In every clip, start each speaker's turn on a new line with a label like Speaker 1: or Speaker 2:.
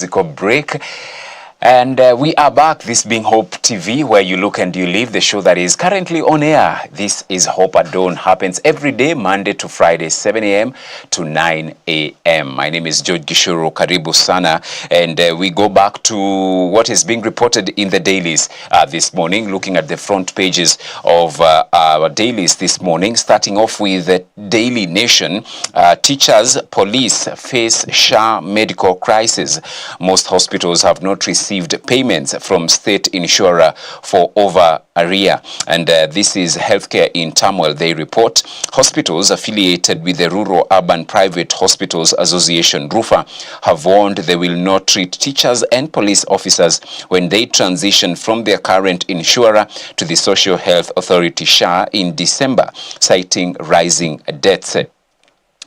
Speaker 1: musical break. And we are back, this being Hope TV, where you look and you live, the show that is currently on air. This is Hope at Dawn, happens every day, Monday to Friday, 7 a.m. to 9 a.m. My name is George Gishuru, Karibu Sana, and we go back to what is being reported in the dailies this morning, looking at the front pages of our dailies this morning, starting off with the Daily Nation. Teachers, police face SHA medical crisis. Most hospitals have not received payments from state insurer for over a year, and this is healthcare in turmoil, they report. Hospitals affiliated with the Rural Urban Private Hospitals Association, RUFA, have warned they will not treat teachers and police officers when they transition from their current insurer to the Social Health Authority SHA in December, citing rising deaths.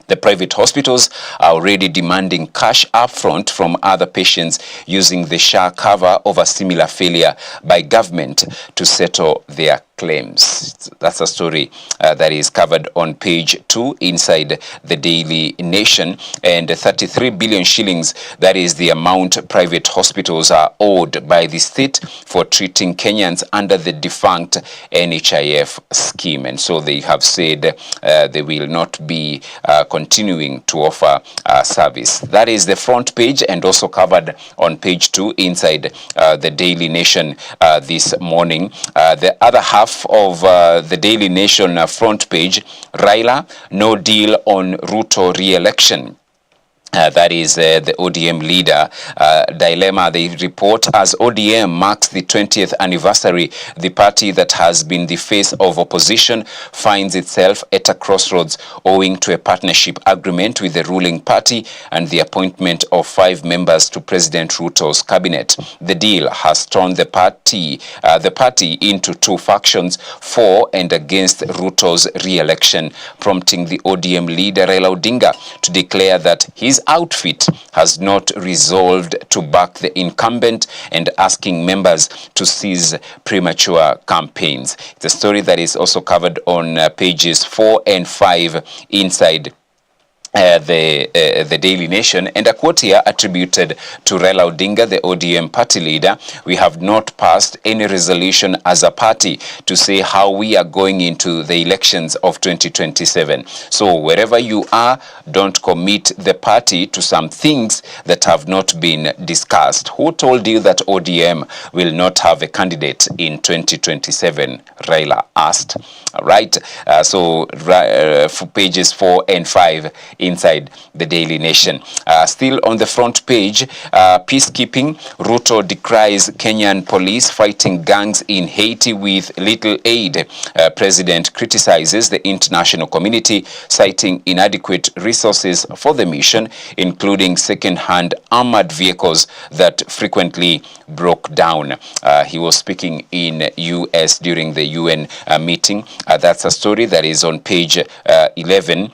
Speaker 1: The private hospitals are already demanding cash upfront from other patients using the SHA cover of a similar failure by government to settle their claims. That's a story that is covered on page 2 inside the Daily Nation. And 33 billion shillings, that is the amount private hospitals are owed by the state for treating Kenyans under the defunct NHIF scheme. And so they have said they will not be continuing to offer service. That is the front page, and also covered on page 2 inside the Daily Nation this morning. The other half of the Daily Nation front page, Raila, no deal on Ruto re-election. That is the ODM leader dilemma. They report, as ODM marks the 20th anniversary, the party that has been the face of opposition finds itself at a crossroads owing to a partnership agreement with the ruling party and the appointment of 5 members to President Ruto's cabinet. The deal has torn the party into 2 factions, for and against Ruto's re-election, prompting the ODM leader Raila Odinga to declare that his outfit has not resolved to back the incumbent and asking members to cease premature campaigns. It's a story that is also covered on pages 4 and 5 inside the Daily Nation, and a quote here attributed to Raila Odinga, the ODM party leader: "We have not passed any resolution as a party to say how we are going into the elections of 2027. So wherever you are, don't commit the party to some things that have not been discussed." Who told you that ODM will not have a candidate in 2027? Raila asked. All right, so for pages 4 and 5 inside the Daily Nation. Still on the front page, peacekeeping. Ruto decries Kenyan police fighting gangs in Haiti with little aid. President criticizes the international community, citing inadequate resources for the mission, including second-hand armored vehicles that frequently broke down. He was speaking in US during the UN meeting. That's a story that is on page 11.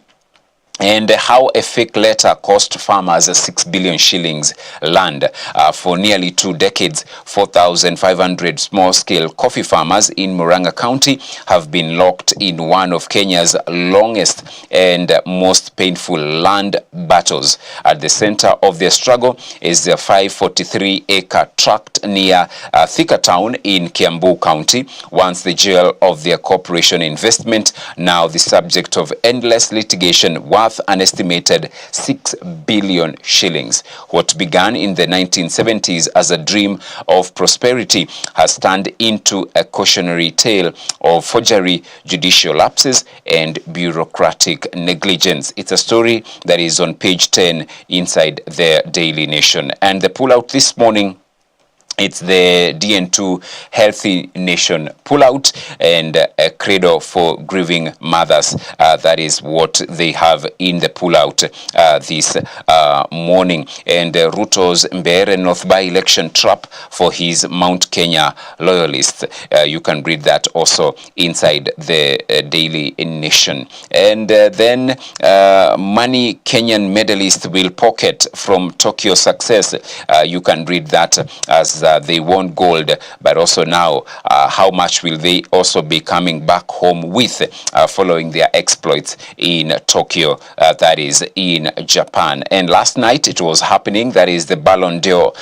Speaker 1: And how a fake letter cost farmers 6 billion shillings land. For nearly 2 decades, 4,500 small-scale coffee farmers in Murang'a County have been locked in one of Kenya's longest and most painful land battles. At the center of their struggle is the 543-acre tract near Thika Town in Kiambu County, once the jewel of their corporation investment, now the subject of endless litigation worth an estimated 6 billion shillings. What began in the 1970s as a dream of prosperity has turned into a cautionary tale of forgery, judicial lapses, and bureaucratic negligence. It's a story that is on page 10 inside the Daily Nation. And the pullout this morning, it's the DN2 Healthy Nation pullout and a credo for grieving mothers. That is what they have in the pullout this morning. And Ruto's Mbeere North by-election trap for his Mount Kenya loyalists. You can read that also inside the Daily Nation. And then money Kenyan medalist will pocket from Tokyo success. You can read that as as they won gold, but also now how much will they also be coming back home with following their exploits in Tokyo, that is in Japan. And last night it was happening, that is the Ballon d'Or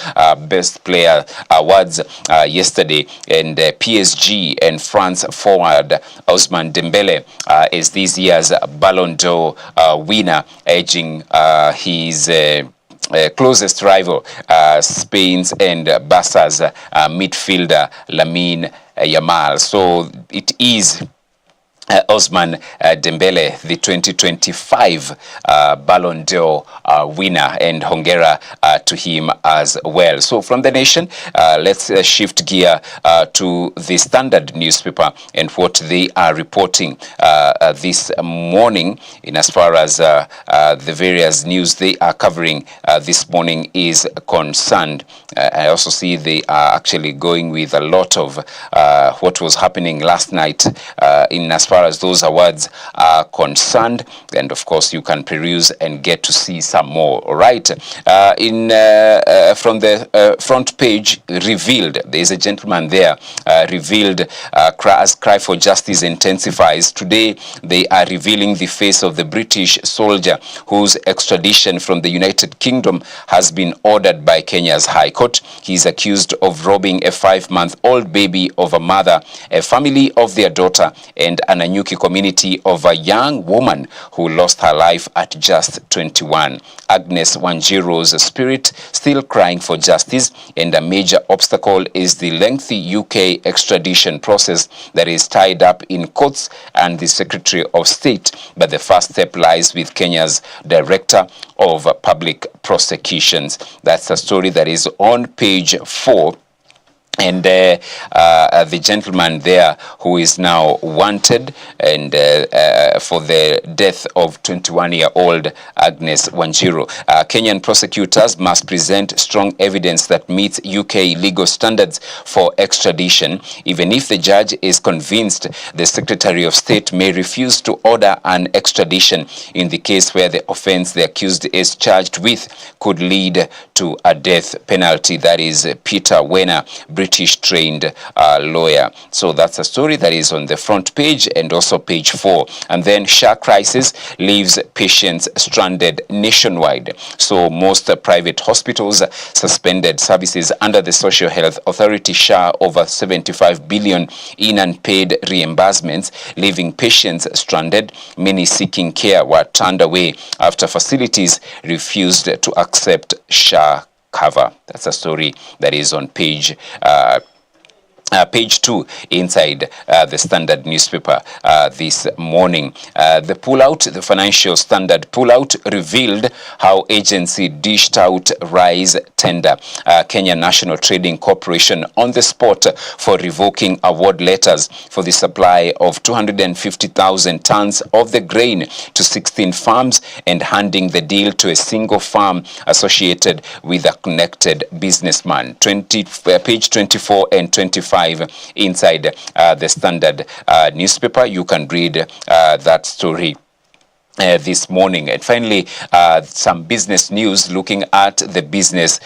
Speaker 1: Best Player Awards yesterday, and PSG and France forward Ousmane Dembele is this year's Ballon d'Or winner, edging his closest rival, Spain's and Barca's midfielder Lamine Yamal. So it is Ousmane Dembele, the 2025 Ballon d'Or winner, and hongera to him as well. So from the Nation, let's shift gear to the Standard newspaper and what they are reporting this morning in as far as the various news they are covering this morning is concerned. I also see they are actually going with a lot of what was happening last night in as far as those awards are concerned, and of course you can peruse and get to see some more. All right, from the front page, revealed, there is a gentleman there, revealed as cry for justice intensifies. Today they are revealing the face of the British soldier whose extradition from the United Kingdom has been ordered by Kenya's High Court. He is accused of robbing a 5-month-old baby of a mother, a family of their daughter, and an Anyuki community of a young woman who lost her life at just 21. Agnes Wanjiro's spirit still crying for justice, and a major obstacle is the lengthy UK extradition process that is tied up in courts and the Secretary of State. But the first step lies with Kenya's Director of Public Prosecutions. That's a story that is on page 4. And the gentleman there who is now wanted and for the death of 21-year-old Agnes Wanjiru. Kenyan prosecutors must present strong evidence that meets UK legal standards for extradition. Even if the judge is convinced, the Secretary of State may refuse to order an extradition in the case where the offense the accused is charged with could lead to a death penalty. That is Peter Wena, British-trained lawyer. So that's a story that is on the front page and also page 4. And then SHA crisis leaves patients stranded nationwide. So most private hospitals suspended services under the Social Health Authority SHA over 75 billion in unpaid reimbursements, leaving patients stranded. Many seeking care were turned away after facilities refused to accept SHA cover. That's a story that is on page 2 inside the Standard newspaper this morning. The pullout, the Financial Standard pullout, revealed how agency dished out rise tender. Kenya National Trading Corporation on the spot for revoking award letters for the supply of 250,000 tons of the grain to 16 farms and handing the deal to a single farm associated with a connected businessman. Page 24 and 25 inside the Standard newspaper. You can read that story this morning. And finally, some business news, looking at the Business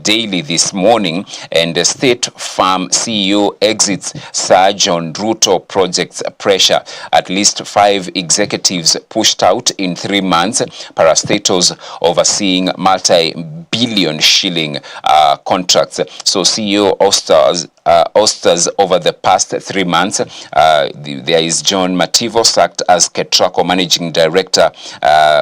Speaker 1: Daily this morning. And the State Farm CEO exits surge on Ruto projects pressure. At least 5 executives pushed out in 3 months. Parastatals overseeing multi-billion shilling contracts. So CEO Osters over the past 3 months. There is John Mativo sacked as Ketraco Managing Director.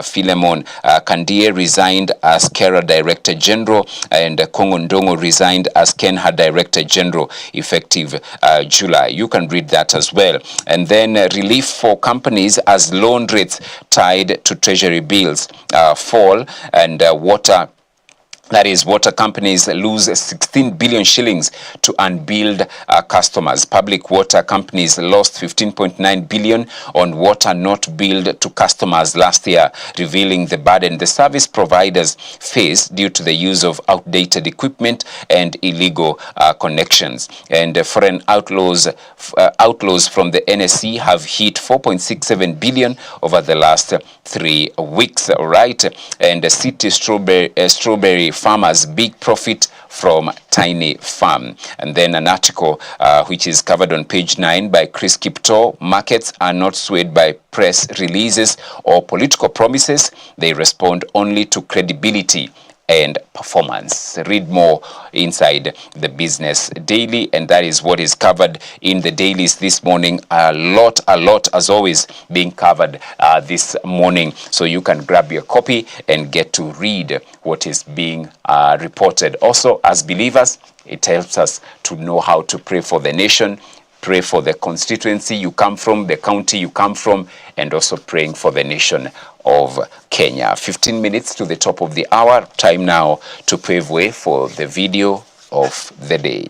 Speaker 1: Philemon Kandie resigned as Kera Director General, and Kongondongo resigned as Kenha Director General effective July. You can read that as well. And then relief for companies as loan rates tied to treasury bills fall, and water companies lose 16 billion shillings to unbilled customers. Public water companies lost 15.9 billion on water not billed to customers last year, revealing the burden the service providers face due to the use of outdated equipment and illegal connections. And foreign outlaws from the NSC have hit 4.67 billion over the last 3 weeks. All right, and the city strawberry farmers big profit from Tiny Farm. And then an article which is covered on page 9 by Chris Kipto: markets are not swayed by press releases or political promises. They respond only to credibility and performance. Read more inside the Business Daily, and that is what is covered in the dailies this morning. A lot as always being covered this morning, so you can grab your copy and get to read what is being reported. Also, as believers, it helps us to know how to pray for the nation, pray for the constituency you come from, the county you come from, and also praying for the nation of Kenya. 15 minutes to the top of the hour. Time now to pave way for the video of the day.